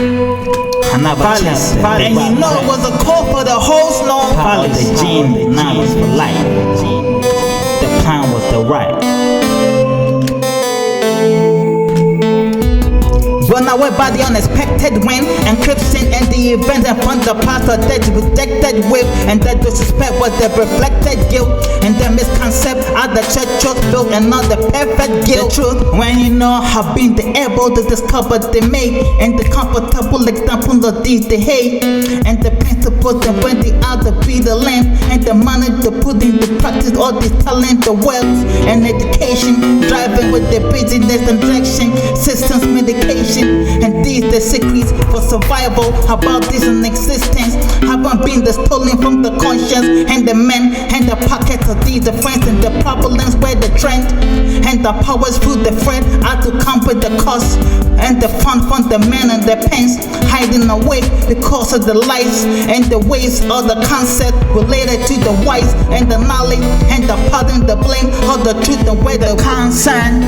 Another chapter. And you know it was a call for the whole snow. Follow the gene, knowledge for life. The plan was the right. Run away by the unexpected wind, encryption and the event and from the past are dead rejected with, and that disrespect was the reflected guilt, and the misconcept of the church built and not the perfect guilt. The truth, when you know have been able to discover the make, and the comfortable examples of these they hate, and the principles that when the other be the land, and the money to put into practice all this talent, the wealth and education, driving with the business and direction, systems, medication. And these the secrets for survival. About this in existence haven't been the stolen from the conscience and the men and the pockets of these the friends and the problems where the trend and the powers through the friend are to come with the cost and the fun from the men and the pens hiding away because of the lies and the ways of the concept related to the wise and the knowledge and the pardon the blame of the truth and where the concern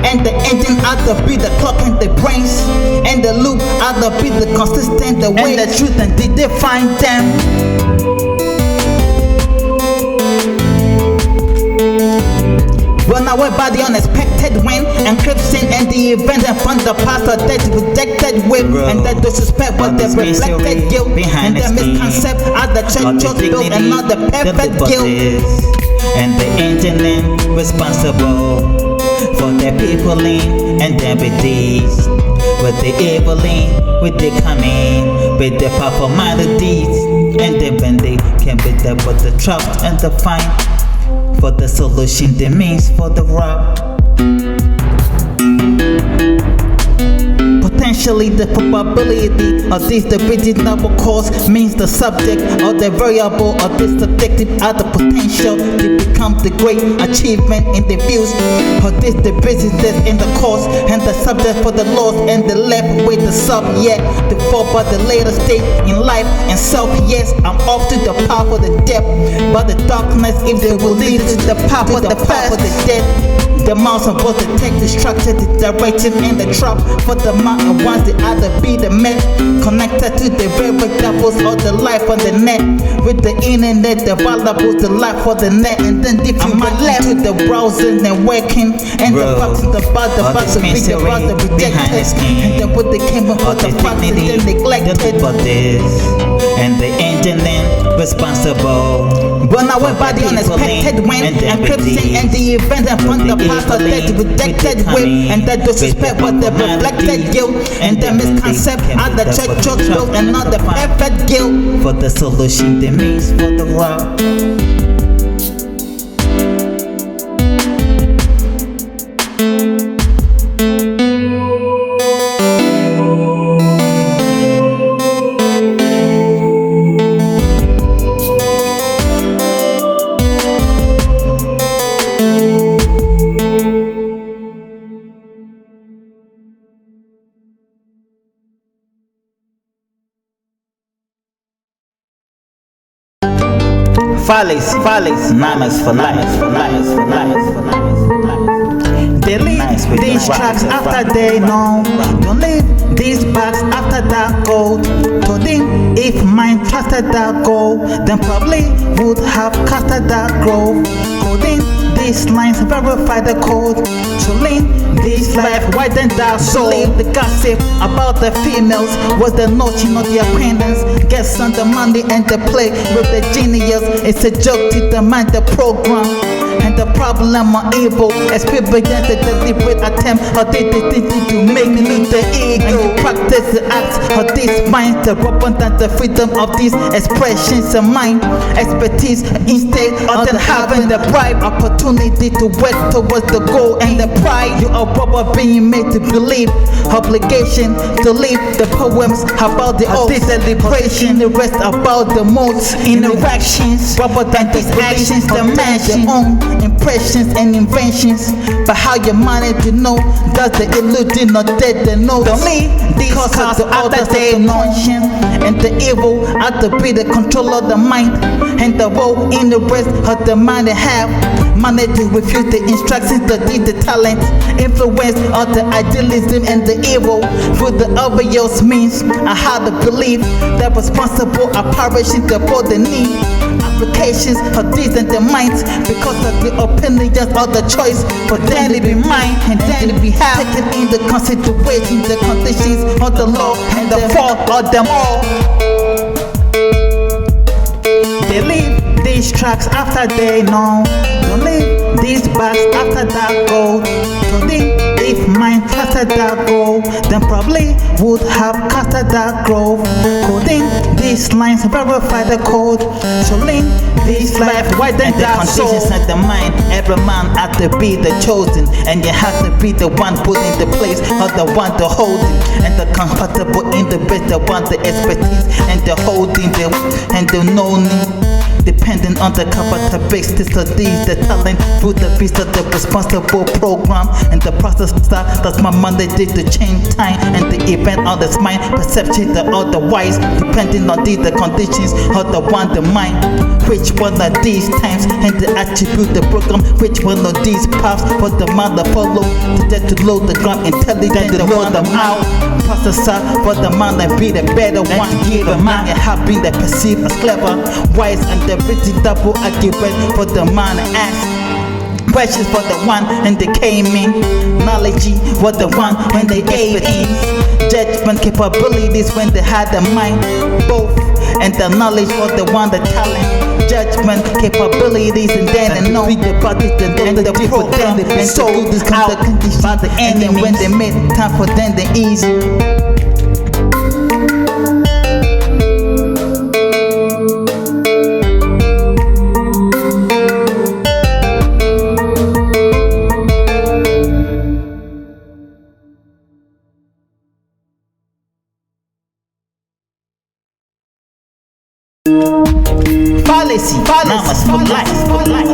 and the engine out to be the clock and the brains and the loop out to be the consistent the way and the truth and did they find them. Run away by the unexpected wind, encryption and the event and from the past are dead rejected with, and the disrespect was the reflected guilt and the misconcept of the church built and not the perfect guilt. And the engineering responsible for the people in and their deeds, with the evil in, with the cunning, with the powerful minded deeds, and then when they can be there with the trust and the find for the solution, the means for the rock. Potentially the probability of this divided double cause means the subject or the variable of this subjective are the potential to become the great achievement in the views of this the business in the cause and the subject for the lost and the left with the sub yet the fall by the later state in life and self. Yes, I'm off to the path of the depth, but the darkness if they will lead to the path of the path of the dead. The mouse was to take the structure, the direction and the trap for the mountain ones the other be the met connected to the variables of the life on the net with the internet, the valuables, the life for the net, and then if you were left to the browsing and working and the box about the box of video about the rejected and then what they came up with the box and then neglected. But this and the engineering responsible. Run away by the unexpected wind, encryption and the event and from the past are dead rejected with, and the disrespect was the reflected guilt and the misconcept of the church built and not the perfect guilt. For the solution, the means for the rock. Follies, Nanas for life, for life, for life, for life, for life. Delete these tracks after they know. Don't leave these bags after that gold. To think if mine trusted that goal, then probably would have casted that grove. Coding these lines verify the code. To link this life widen that soul. Leave the gossip about the females was the notion of the acquaintance. Gets on the money and the play with the genius. It's a joke to the mind the program. And the problem are able as people begin to deliberate attempt or they think to make me the ego. And you practice the acts of this mind to represent the freedom of these expressions of mind. Expertise instead of than having the bribe opportunity to work towards the goal and the pride. You are probably being made to believe obligation to leave the poems about the oath, celebration, the rest about the modes, interactions, rather than these actions, the mansion, own impressions and inventions. But how you manage to know does the illusion not dead the notes? Don't leave these cars to all the Saturday conscience and the evil out to be the control of the mind and the role in the rest of the mind they have. Money to refuse the instructions, the deed, the talent, influence of the idealism and the evil. Through the obvious means, I had to believe that responsible are perishing to for the need. Applications of these and the minds because of the opinions of the choice for them to be mine and then to be have taken in the consideration the conditions of the law and the fault of them all. They leave these tracks after they know. Don't leave these backs after that go. Don't leave if mine after that go. Then probably would have casted that grove. Coding these lines verify the code. So link this life widen that soul. The conditions of the mind. Every man had to be the chosen, and you have to be the one put in the place of the one to hold it. And the comfortable in the best, the one the expertise and the holding the and the no need. Depending on the capital basis of these, the talent through the piece of the responsible program and the process start. That's my Monday did to change time and the event on the mind perception the otherwise. Depending on these, the conditions of the one the mind. Which one of these times and the attribute the program? Which one of these paths for the mind to follow? To load the ground intelligent to load them out. Processor for the mind and be the better one. Give a man and have been the perceived as clever, wise and the pretty double argument for the man and ask questions for the one and they came in. Knowledge for the one when they gave in. Judgment capabilities when they had the mind both and the knowledge for the one the talent. Judgment capabilities and then they know the body and then the program and so this kind of conditions by the end and when they made time for them they easy. Fallacy, numbers for life.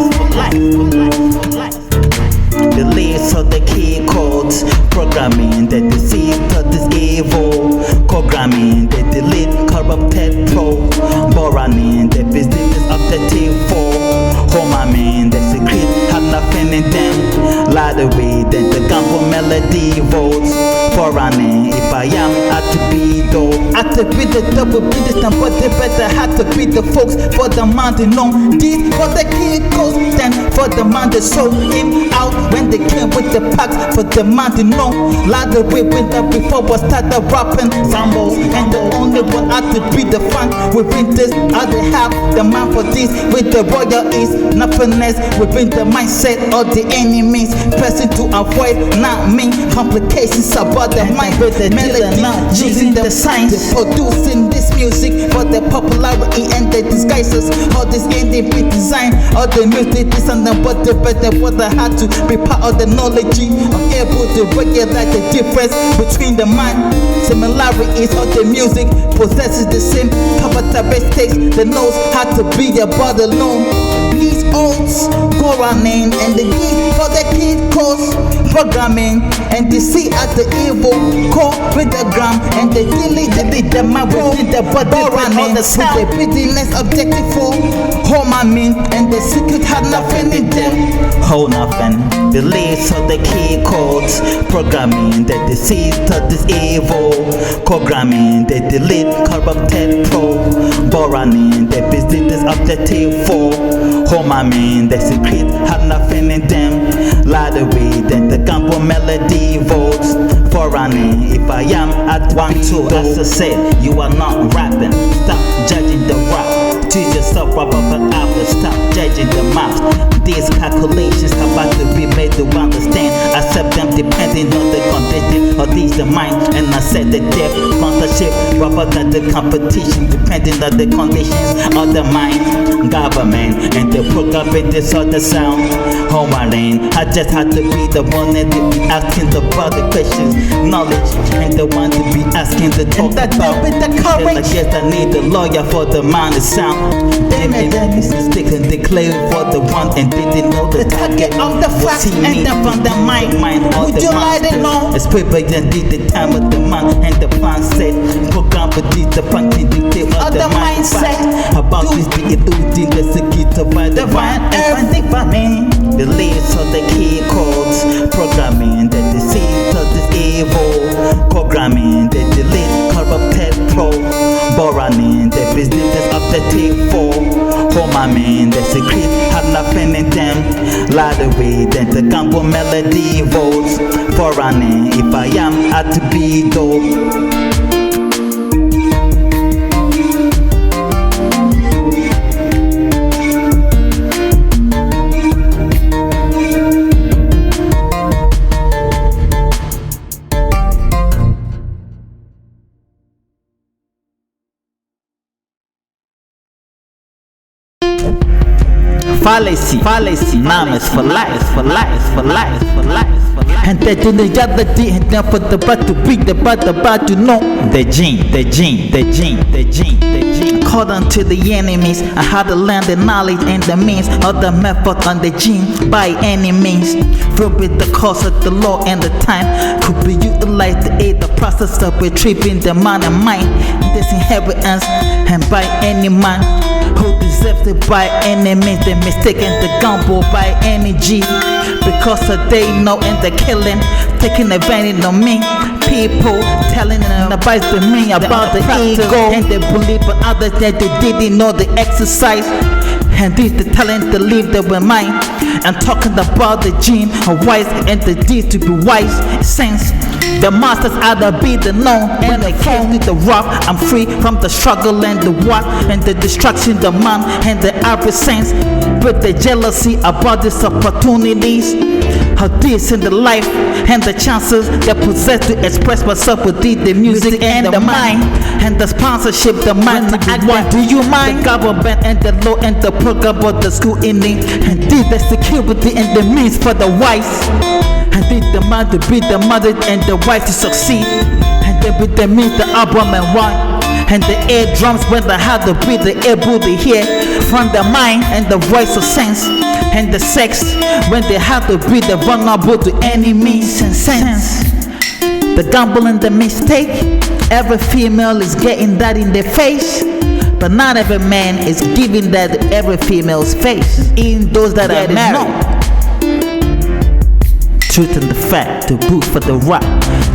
The leads of the key codes, programming the deceit of this evil, programming the delete corrupted pro, borrowing the business objective for, homaming the secret have nothing in them, lottery then the gamble melody votes, foreigning if I am at to be though, at to be the double business and but they better have to be the folks for the man to know this for the key codes, then for the man to show him out when they came with the packs for the man to know, lottery winter before we started rapping samples and the only one had to be the fun within this other half the man for this with the royal is nothingness within the mindset of the enemies pressing to avoid not me complications about the mind with the melody using the science producing this music for the popularity and the disguises all this ending beat design all the music this and the but the better what I had to be part of the knowledge I'm able to regulate the difference between the mind similarities of the music possesses the same characteristics the notes had to be about alone these oats go running and the key for the kid codes programming and the see at the evil core with the gram and the delete the man within the body running the sound the business objective for home I mean and the secret had nothing in them whole nothing the leads of the key codes programming the deceit of this evil programming the delete corrupted pro borrowing the business objective for home I mean the secret have nothing in them lottery then the gamble melody votes for running if I am at 1-2 as I said you are not rapping stop judging the rap to yourself rub up an apple stop judging the maps these calculations about to be made to understand accept them depending on the condition of these the mind and I said the depth sponsorship rather than the competition depending on the conditions of the mind government and the programming this other sound home I lane I just had to be the one that to be asking the broader questions knowledge and the one to be asking the talk about with the courage I guess I need a lawyer for the mind to sound damn it mistaken declare for the one and didn't know the target of the facts and the from the mind would you like to know it's paper and did the time of the man and the plan said But this the funky detail of the mindset. About this the eluding, the secret by the divine everything. Beliefs of the key codes, programming that deceives of this evil, programming that delete corrupted borrowing the business objective for man, the secret have nothing in them. Lie the way that the gamble melody votes for running. If I am at to be dope. Fallacy, names for life. And that in the other day, and then for the bad to be the bad about to know the gene. Caught onto the enemies, I had to learn the knowledge and the means of the method on the gene by any means. Forbid the cause of the law and the time could be utilized to aid the process of retrieving the mind and mind, this inheritance, and by any man who deserves it by any means. They mistaken the gumbo by energy because of they know and the killing, taking advantage of me. People telling them about the me about the ego, and they believe but others that they didn't know the exercise. And this the talent to leave them with mine. And talking about the gene of wise and the deeds to be wise. Sense the masters are the be the known. When they came to the rock, I'm free from the struggle and the war and the destruction, the man and the average sense. With the jealousy about these opportunities of this in the life and the chances that possess to express myself with the music and the mind and the sponsorship, the mind to act. What do you mind? The government and the law and the program of the school ending, and this the security and the means for the wise. And this the man to be the mother and the wife to succeed, and then with the means the album and one. And the air drums when they had to be the able to hear from the mind and the voice of sense. And the sex when they had to be the vulnerable to any means and sense. The gamble and the mistake, every female is getting that in their face, but not every man is giving that to every female's face. Even those that are married. Truth and the fact, the boot for the rock.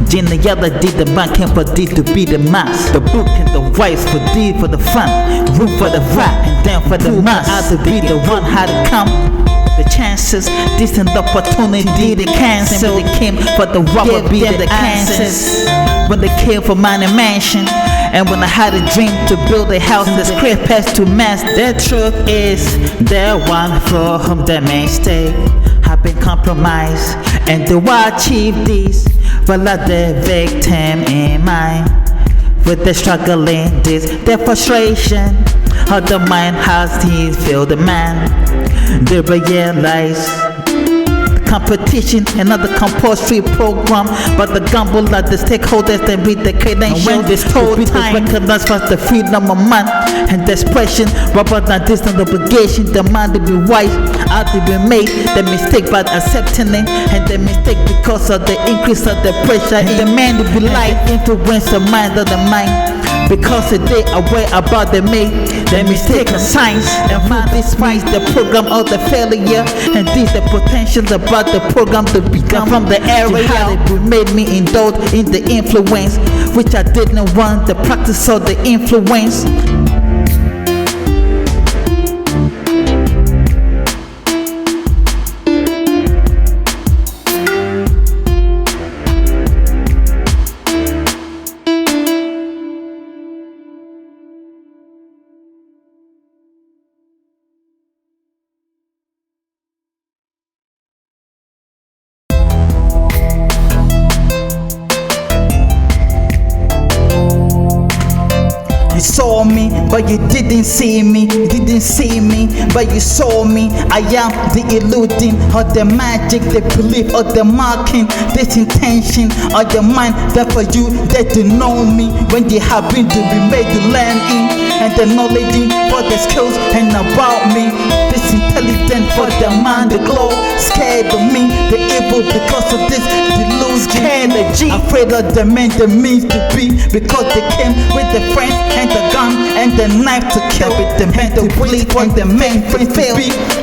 Gin the other did the man came for D to be the mass. The book and the wife for D for the fun, room for the rap, and then for the mass. Out to be the one how to come. The chances, distant opportunity, the cancer. When they came for the rubber, be the Kansas. When they came for mine and mansion. And when I had a dream to build a house, the script passed to mass. The truth is, there one for whom the mistake have been compromised. And do I achieve this? Well, I the victim in mind. With the struggling, this the frustration of the mind has he feel the man. They realize competition, another compulsory program, but the gamble of the stakeholders that read the credentials. When this whole time recognized for the freedom of man and the expression, rather than distant obligation, demand to be wise, out to be made the mistake by accepting it, and the mistake because of the increase of the pressure and the man to be light influence the mind of the mind. Because they aware about the make the mistake of science and find despite the program of the failure, and this the potential about the program to become from the area. How it made me indulge in the influence which I didn't want, the practice of the influence. You saw me, but you didn't see me. You didn't see me, but you saw me. I am the eluding of the magic, the belief of the marking, this intention of your mind. That for you that to know me when you have been to be made to land in. and the knowledge for the skills and about me. This intelligent for the mind to glow. Scared of me, the evil because of this delusion. Energy, afraid of the men, the means to be, because they came with the friends and the gun and the knife to kill. With the men to bleed and the men to fail,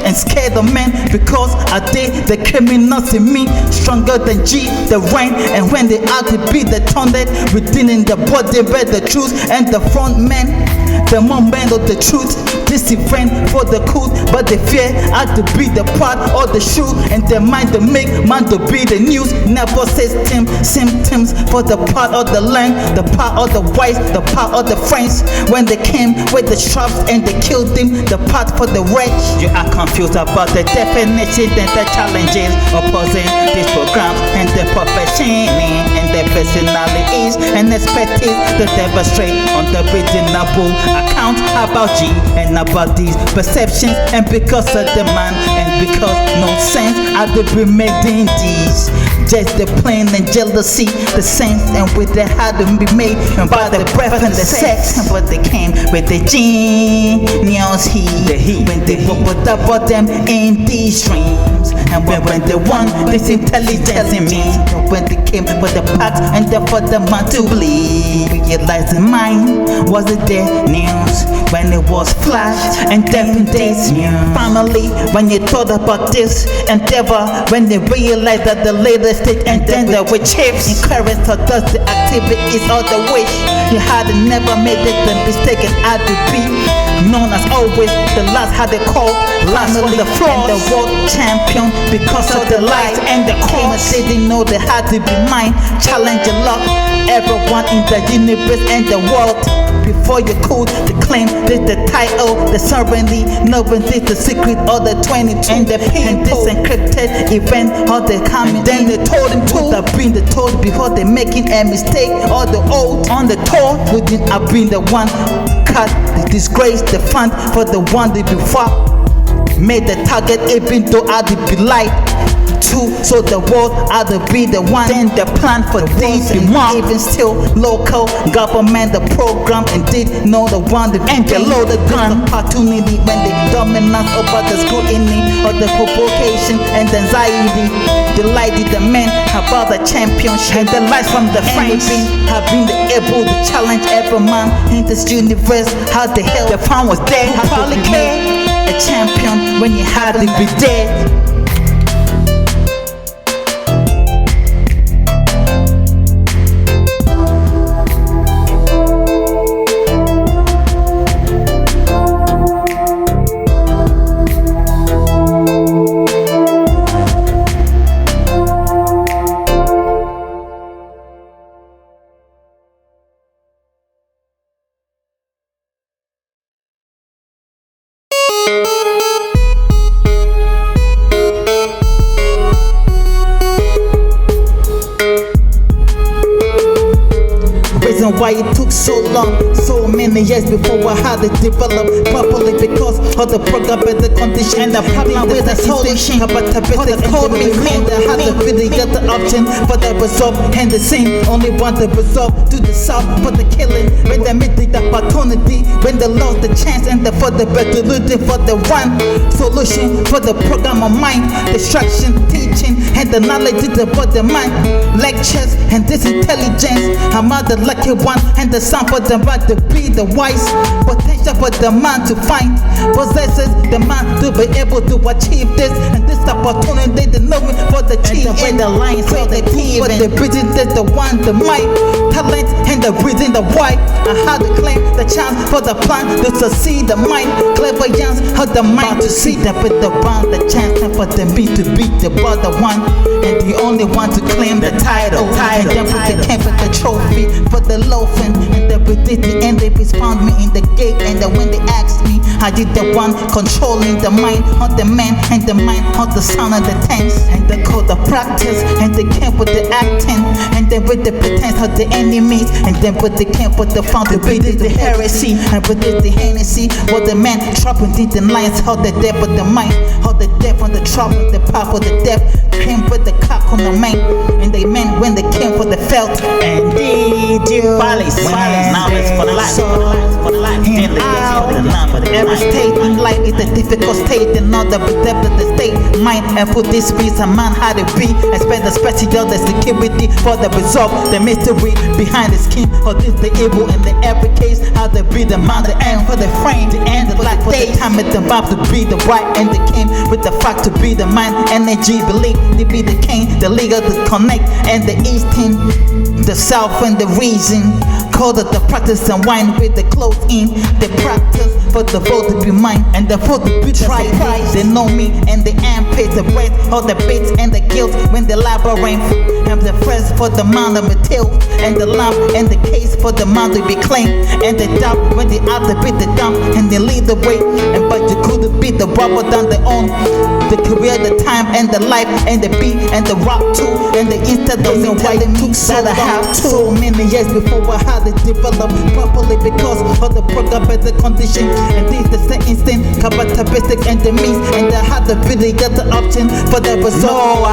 and scared of men because are they the criminals in me, stronger than G, the rain, and when they out to be the thundered within in the body, bear the truth and the front man, the moment of the truth. This event for the cool, but they fear had to be the part of the shoe, and their mind to make man to be the news. Never says symptoms for the part of the land, the part of the whites, the part of the friends. When they came with the straps and they killed them, the part for the rich. You are confused about the definition and the challenges opposing these programs and the profession and their personalities and expertise to demonstrate on the reasonable account about G and about these perceptions, and because of the man and because no sense are to be made in these. Just the plain and jealousy, the sense and with the had to be made and by the breath and the sex, but they came with the genius heat when they put up for them in these dreams. And when they want this intelligence in me, when they came with the pact and the for the man to believe, realizing mine was it their news when it was flash and different days. Finally, when you thought about this endeavor, when they realized that the latest stage and then the with chips encouraged to does the activities of the wish, you had never made it the mistake and had to be known as always the last had the call, last on the floor, and the world champion because of the light and the cause. They didn't know they had to be mine. Challenge your luck, everyone in the universe and the world. Before you could claim this the title, the sovereignty, knowing this the secret of the 22 and the people. And this encrypted event of the coming. Then they told him to have been the told before they making a mistake or the old on the toll. Wouldn't have been the one cut the disgrace, the fund for the one that before made the target even though I'd be light. So the world had to be the one. Then the plan for these and even still local government the program and did know the one that and they load the gun opportunity when they dominance over the scrutiny of the provocation and the anxiety. Delighted the men about the championship and the lights from the friends have been able to challenge every man in this universe. How the hell the fan was dead? How probably care a champion when you had to be dead. Reason why it took so long, so many years before I had it developed properly, because of the program and the condition and the problem with the solution. But the business called me clean, they had to really get the option for the result and the same. Only want the result to the south for the killing. When they made the opportunity, when they lost the chance, and for the better looting for the one solution for the program of mind, distraction, teaching, and the knowledge is about the mind. Lectures and this intelligence, I'm not the lucky one, and the sound for the man to be the wise. Potential for the man to find possesses the man to be able to achieve this, and this opportunity the knowing for the chief and the lines for the team for the breathing is the one, the might, talent and the breathing the white. I had to claim the chance for the plan to succeed the mind, clever youngs how the mind to see that with the bound the chance and for the beat to beat the brother one and the only one to claim the title. And then put the camp with the trophy for the loafing, and they predicted the end. They respond me in the gate, and then when they asked me, I did the one controlling the mind of the man and the mind of the sound of the tense, and they call the practice, and they camp with the acting, and then with the pretense of the enemies, and then with the camp with the fountain, with the heresy, and with the Hennessy, what the man dropping the lines, how the death of the mind, how the death on the trouble, the path of the death came with the cock on the man, and they meant when they came for the felt, and did you knowledge for life. And out. Every stage in life is a difficult stage in order to depth of the state mind and put this piece of man how to be. Expect the special the security for the result, the mystery behind the scheme or this the evil in the every case. How to be the mind, the end for the frame, the end of like day. Time it's about to be the right and the king with the fact to be the mind, energy, belief to be the king, the leader to connect and the easting, the south and the reason. Call it the practice and wine with the clothes in the practice for the vote to be mine and the vote to be tried. They know me and the paid the breath or the bits and the guilt when the labyrinth and the fresh for the mind of material and the lamp and the case for the mind to be claimed and the doubt when the other beat the dump and they lead the way and but you couldn't beat the rubber than their own the career, the time and the life and the beat and the rock too and the instead of me telling me that I have so many years before I had to develop properly because of the program better condition and this the same instant characteristics and the means and I had the ability get the option for the result. No,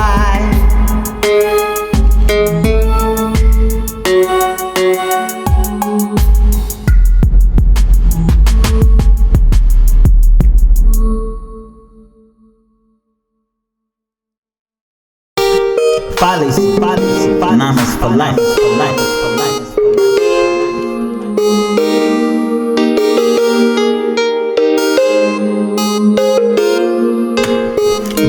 Follies, bananas for life, for life, for life.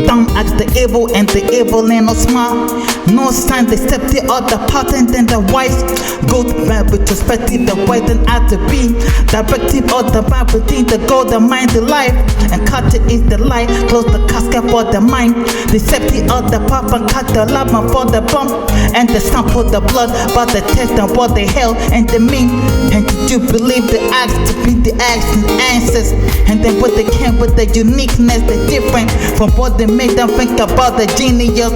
Don't ask the evil and the evil ain't no smart. No sign they step the other pattern than the wise. Good bad retrospective, the way than out to be. Directive of the mind within the goal, the mind, the life. And cut it is the light, close the casket for the mind. Deceptive of the pop and cut the lava for the bump. And the sample the blood, but the test and what the hell and the mean. And did you believe the acts to be the acts and answers? And then what they can with the uniqueness, the different from what they make them think about the genius.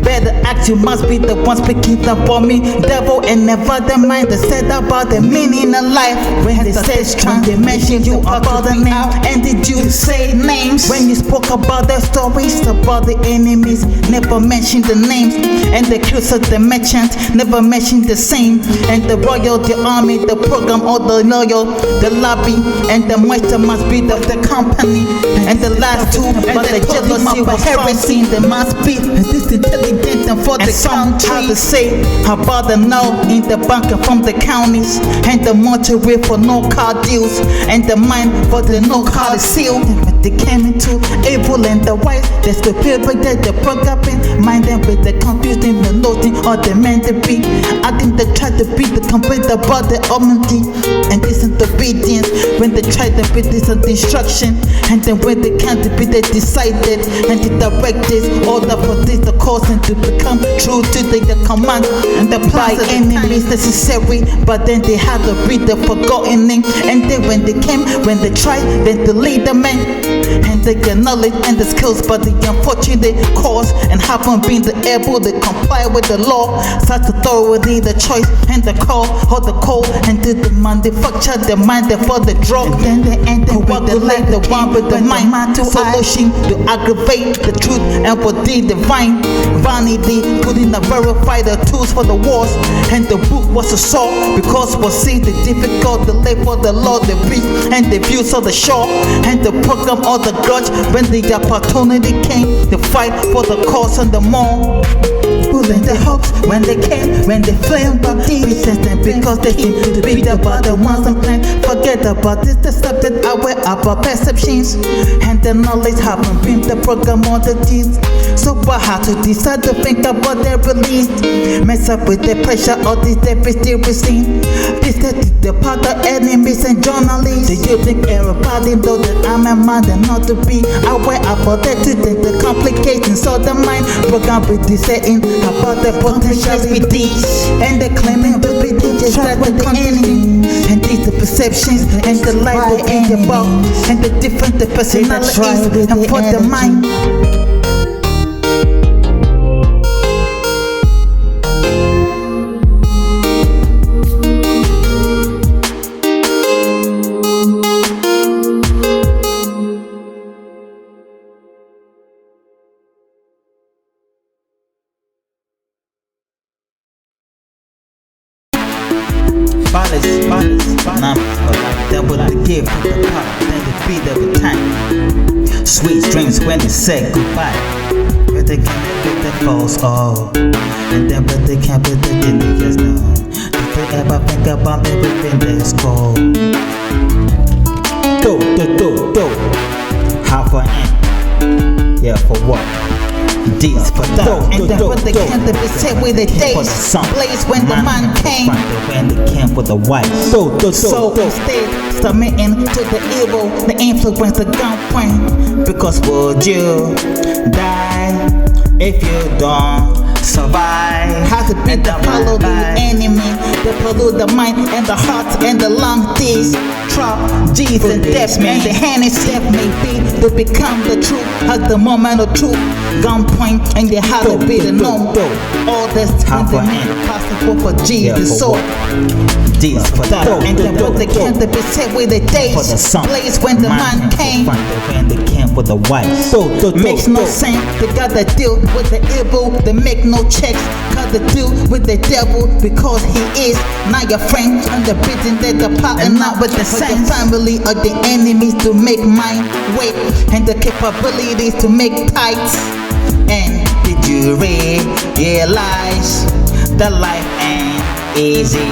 Better act, you must be the one speaking about me. Devil and never the mind that said about the meaning of life. When they said strong, they mentioned you about the name. And did you say names? When you spoke about the stories about the enemies, never mentioned the names. And the crews of the merchant, never mentioned the same. And the royal, the army, the program, all the loyal, the lobby, and the moisture must be the company. And the last two, but the jealousy was heresy. The must be this intelligent and for the country. How to say about the no in the bank and from the counties, and the mortuary for no car deals, and the mind for the no car seal. But they came into evil and the white. That's the people that the programming, mind them with the confusing, the noting or the meant to be. I think they try to beat the complete about the omni and disobedience when they try to beat this destruction, and then when they can't be they decided and they direct this order for this the cause and to become true to the command and apply enemies necessary, but then they had to read the forgotten name, and then when they came, when they tried, then to lead the men, and they get knowledge and the skills, but the unfortunate cause and haven't been able to comply with the law. Such authority, the choice and the call or the call, and to the manufacture the mind for the drug, and then they end the regulate the one with the mind solution to aggravate the truth and for the divine vanity, putting the verify the tools for the wars, and the book was a sword because we'll see the difficult delay for the Lord, the breeze and the views of the shore, and the program of the grudge when the opportunity came to fight for the cause and the more. Pulling the hopes when they came, when they flamed up resistant because they seem to be about the ones and plan. Forget about this, the subject aware about perceptions, and the knowledge haven't been the program or the deeds. So I had to decide to think about their release. Mess up with the pressure of this still seen. This the part of enemies and journalists. Do you think everybody know that I'm a man and not to be aware about that to the complications of the mind? Program with this setting about the potentials with these, and the claiming to be just like the enemy, and these the perceptions and the light they in your ball, and the different the personalities and for the mind. Bananas for life, double give the pop, then the beat of the time. Sweet dreams when they said goodbye. But they can't beat the falls, oh. And then but they can't beat the thing they just know. If they ever think about everything that's cold. Do. How for end? Yeah, for what? D's for that. And then what they can't be said with the days blaze when the man came. When they came for the white. So instead, submitting to the evil, the influence, the gunpoint. Because would you die if you don't survive? How to beat the follow the enemy, they pollute the mind and the heart and the lung. These trap G's and death man, the hand is step may be to become the truth at the moment of truth. Gunpoint and they have to be the norm. All this time they make it possible for G the sword. D's for that. And then what they can't be said with the days blaze when the man came. When they came for the white. Makes no sense. They gotta deal with the evil. They make no checks. Gotta deal with the devil because he is not your friend. And the beating that the partner not with the same family or the enemies to make mind wait and the capabilities to make tights. And did you realize that life ain't easy?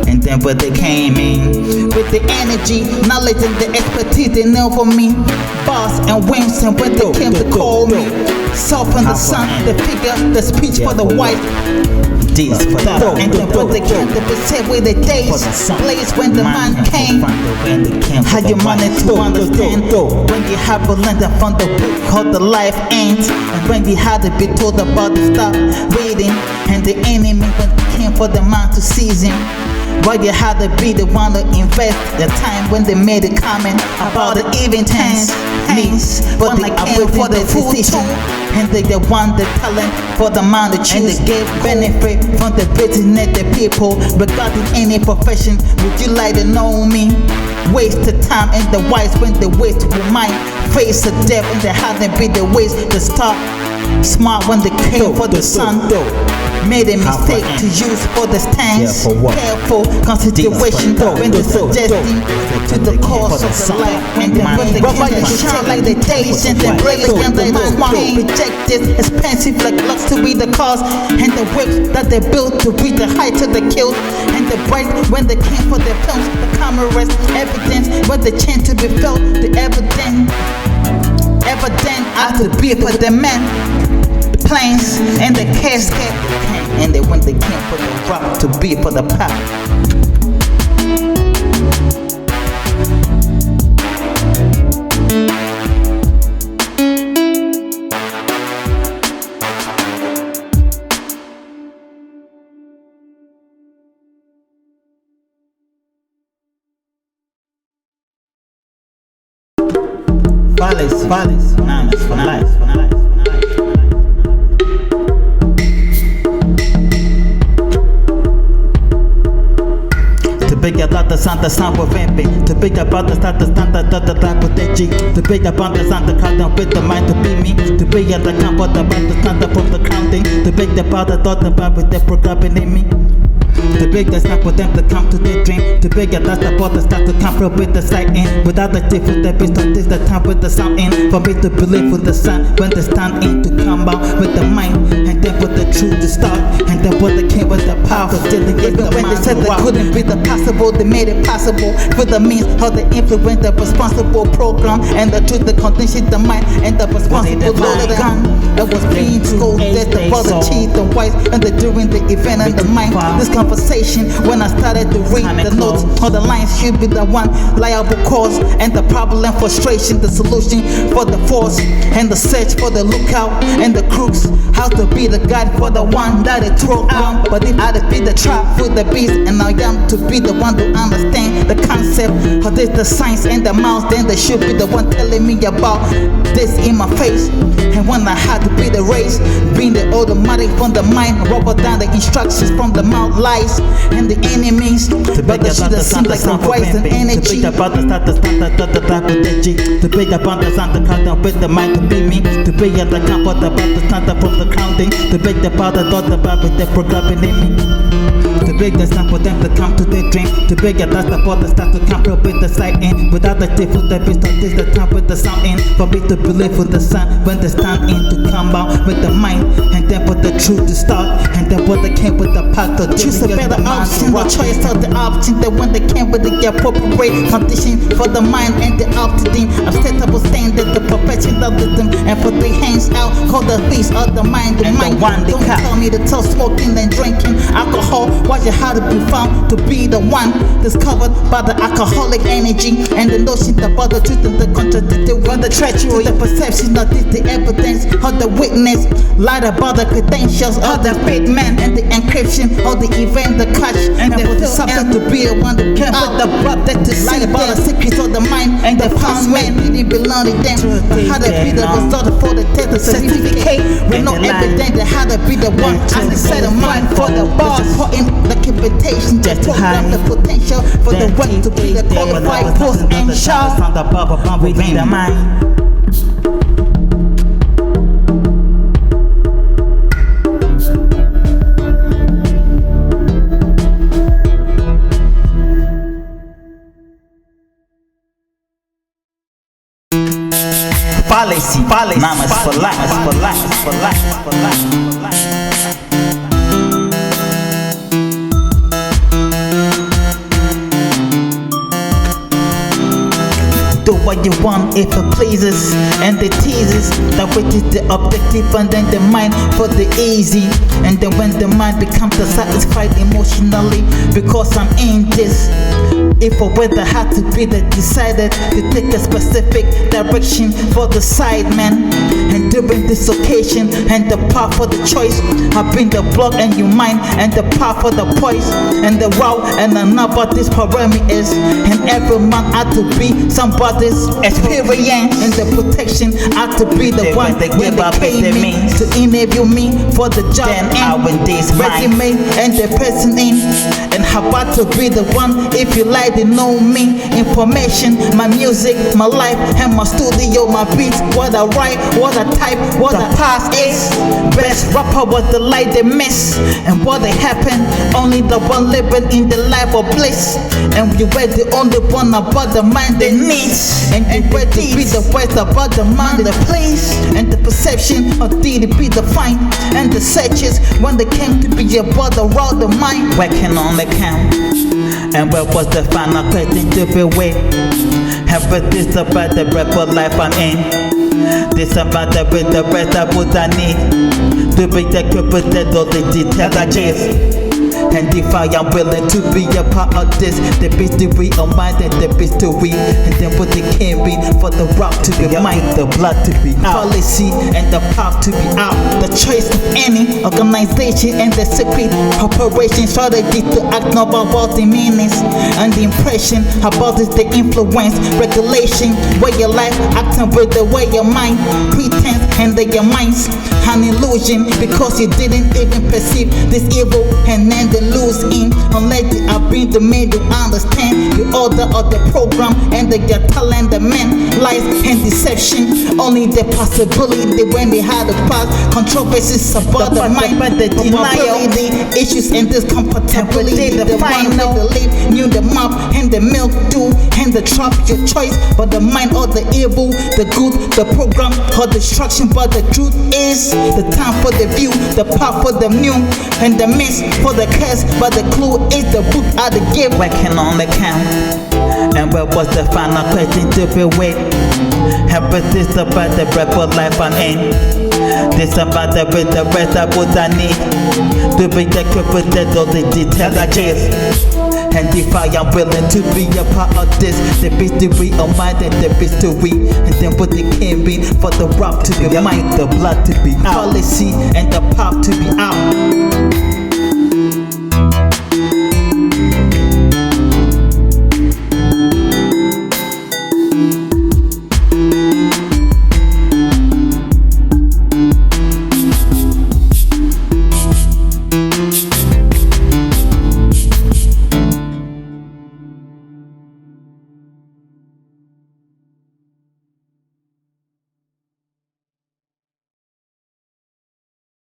And then but they came in with the energy, knowledge and the expertise they know for me. Boss and wings and when they came to call me. Soften the sun, the figure, the speech for the white. D's for that. And then but they can't be said with the days blaze when the man came. How you manage to understand when you have a learned from the book called the life ends. And when you had to be told about to stop waiting. And the enemy when came for the man to seize him. Why you had to be the one to invest the time when they made a comment about the even tense but they came for the decision. And they the one the talent for the man to choose. And they gave benefit from the business the people regarding any profession. Would you like to know me? Waste the time and the wise when they waste will mind. Face the death and they had to be the ways to stop. Smart when they came for the sun. Made a mistake to use for the stance. Careful consideration when they're suggesting to the cause of the life. And then when they can't shine like the days and then brilliant and the smart rejected, expensive like looks to be the cause. And the whips that they built to reach the height of the kills. And the bright when they came for their films, the cameras, evidence when the chance to be felt, the evidence out to be for the men. Planes and the casket, and they when they came for the rock to be for the pop. Valleys, nice for life. To big about the sound for vamping. To big about the start with the G. To big about the sound the crowd down with the mind to be me. To big at the camp about the stand up from the counting. To big about the thought about with the programming in me. The big that's not for them to come to their dream. The big that's the ball that start to come from with the sight in. Without the tip with the beast on this the time with the sound in. For me to believe with the sun when they stand in to come out with the mind. And then for the truth to start. And then what they came with the power for dealing with the when they said they couldn't be the possible, they made it possible. For the means how they influence the responsible program. And the truth the condition the mind. And the responsible loaded gun. It was being told that the brother cheat the whites. And the during the event and the mind. This conversation when I started to read the notes or the lines should be the one liable cause and the problem frustration, the solution for the force and the search for the lookout and the crooks. How to be the guide for the one that it throw out. But if I to be the trap with the beast and I am to be the one to understand the concept of this, the science and the mouse, then they should be the one telling me about this in my face. And when I had to be the race, being the automatic from the mind, rubber down the instructions from the mouth lies and the enemies. But the shit that seems like some voice and energy. To big about the start the G. To big about the sound the count down with the mind to be me. To big at the camp about the stand up from the counting. To big about the thought about with the programming in me. To break the sound for them to come to their dream. To break it, that's the border, start to come with the sight in. Without the tip of the beast, this the time with the sound in. For me to believe with the sun when they stand in to come out with the mind. And then for the truth to start. And then when they came with the path to choose a better option. The choice of the option that when they came with the appropriate condition for the mind and the optimum. Acceptable standard, the professionalism. And for the hands out, call the beast of the mind. The mind, don't tell me to tell smoking and drinking alcohol. Watch it how to be found to be the one discovered by the alcoholic energy and the notion about the truth and the contradictory, the treachery, the perception of this, the evidence of the witness, lied about the credentials of the fake man and the encryption of the event, the catch, and for the subject to be a one that came with the blood that to see about the secrets of the mind and the past man didn't belong to them. How to be the result for the test, the certificate with no evidence that how to be the one as they set a mind for the boss, important documentation to program the potential for the way to be the qualified post and show within the mind. Policy, mamas for life, for life, for life, for life. Do what you want if it pleases, and the teases that which is the objective, and then the mind for the easy. And then when the mind becomes satisfied emotionally, because I'm in this. If a weather had to be the decided to take a specific direction for the side man. And during this occasion and the path for the choice, I've been the block and your mind and the path for the poise and the route and another this parameter is. And every man had to be somebody's experience and the protection had to be the one that when they pay me to enable me for the job and this resume and the person in. And how about to be the one if you like to know me, information, my music, my life and my studio, my beats, what I write, what I type, what the past is. Best rapper was the light they miss, and what they happen, only the one living in the life of bliss. And you were the only one about the mind they needs, and you were to be the voice about the mind they please, and the perception of thee to be defined, and the searches when they came to be about the raw the mind, working on the count. And what was the final question to be with? And but this about the breath of life I'm in. This about the with the rest of what I need to be the with all the details I give. And if I am willing to be a part of this, the mystery of mind and the mystery, and then what it can be for the rock to be mine, the blood to be out, policy and the path to be out, the choice of any organization and the secret corporation strategy to act not about the meanings and the impression about it, the influence, regulation, way your life acting with the way your mind, pretense and your minds, an illusion because you didn't even perceive this evil and then they lose in unless they are being the made to understand the order of the program and the talent, the men, lies and deception. Only the possibility when they had a past controversies about the mind, but the denial, the issues and this compatibility, the final, the lead, knew the map and the milk do and the trap your choice, but the mind or the evil, the good, the program or destruction, but the truth is the time for the view, the path for the new and the miss for the curse, but the clue is the book of the gift, working on the count. And what was the final question to be with? And but this about the breath of life I'm in. This about the with the rest of what I need to be the with all the details I give. And if I am willing to be a part of this, the mystery of mind and the mystery, and then what it can be for the rock to be mine, the blood to be out, policy and the pop to be out.